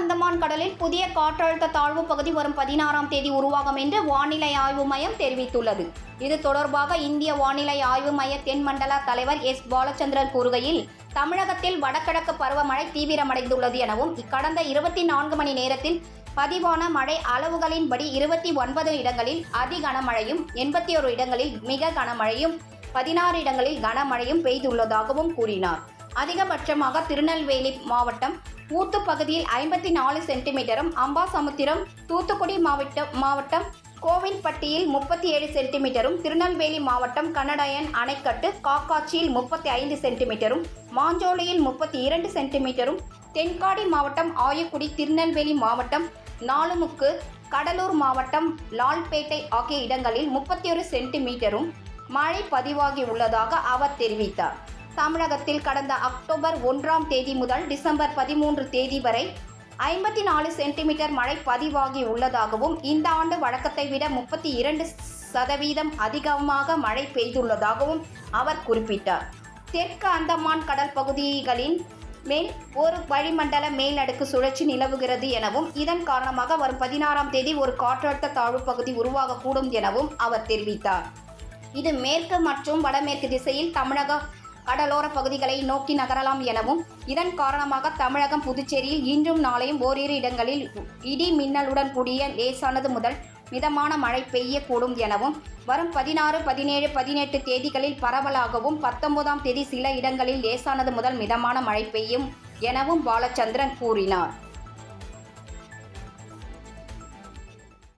அந்தமான் கடலில் புதிய காற்றழுத்த தாழ்வு பகுதி வரும் 16ஆம் தேதி உருவாகும் என்று வானிலை ஆய்வு மையம் தெரிவித்துள்ளது. இது தொடர்பாக இந்திய வானிலை ஆய்வு மைய தென்மண்டல தலைவர் எஸ். பாலச்சந்திரன் கூறுகையில், தமிழகத்தில் வடகிழக்கு பருவமழை தீவிரமடைந்துள்ளது எனவும், கடந்த 24 மணி நேரத்தில் பதிவான மழை அளவுகளின்படி 29 இடங்களில் அதி கனமழையும், 81 இடங்களில் மிக கனமழையும், 16 இடங்களில் கனமழையும் பெய்துள்ளதாகவும் கூறினார். அதிகபட்சமாக திருநெல்வேலி மாவட்டம் ஊத்து பகுதியில் 54 சென்டிமீட்டரும், அம்பாசமுத்திரம் தூத்துக்குடி மாவட்டம் கோவில்பட்டியில் 37 சென்டிமீட்டரும், திருநெல்வேலி மாவட்டம் கனடயன் அணைக்கட்டு காக்காட்சியில் 35 சென்டிமீட்டரும், மாஞ்சோலையில் 32 சென்டிமீட்டரும், தென்காடி மாவட்டம் ஆயக்குடி, திருநெல்வேலி மாவட்டம் நாலுமுக்கு, கடலூர் மாவட்டம் லால்பேட்டை ஆகிய இடங்களில் 31 சென்டிமீட்டரும் மழை பதிவாகி உள்ளதாக அவர் தெரிவித்தார். தமிழகத்தில் கடந்த அக்டோபர் 1ஆம் தேதி முதல் டிசம்பர் 13 தேதி வரை 54 சென்டிமீட்டர் மழை பதிவாகி உள்ளதாகவும், இந்த ஆண்டு வழக்கத்தை விட 32% அதிகமாக மழை பெய்துள்ளதாகவும் அவர் குறிப்பிட்டார். தெற்கு அந்தமான் கடல் பகுதிகளின் மேல் ஒரு வளிமண்டல மேலடுக்கு சுழற்சி நிலவுகிறது எனவும், இதன் காரணமாக வரும் 16ஆம் தேதி ஒரு காற்றழுத்த தாழ்வு பகுதி உருவாகக்கூடும் எனவும் அவர் தெரிவித்தார். இது மேற்கு மற்றும் வடமேற்கு திசையில் தமிழக கடலோர பகுதிகளை நோக்கி நகரலாம் எனவும், இதன் காரணமாக தமிழகம், புதுச்சேரியில் இன்றும் நாளையும் ஓரிரு இடங்களில் இடி மின்னலுடன் கூடிய லேசானது முதல் மிதமான மழை பெய்யக்கூடும் எனவும், வரும் 16, 17, 18 தேதிகளில் பரவலாகவும், 19ஆம் தேதி சில இடங்களில் லேசானது முதல் மிதமான மழை பெய்யும் எனவும் பாலச்சந்திரன் கூறினார்.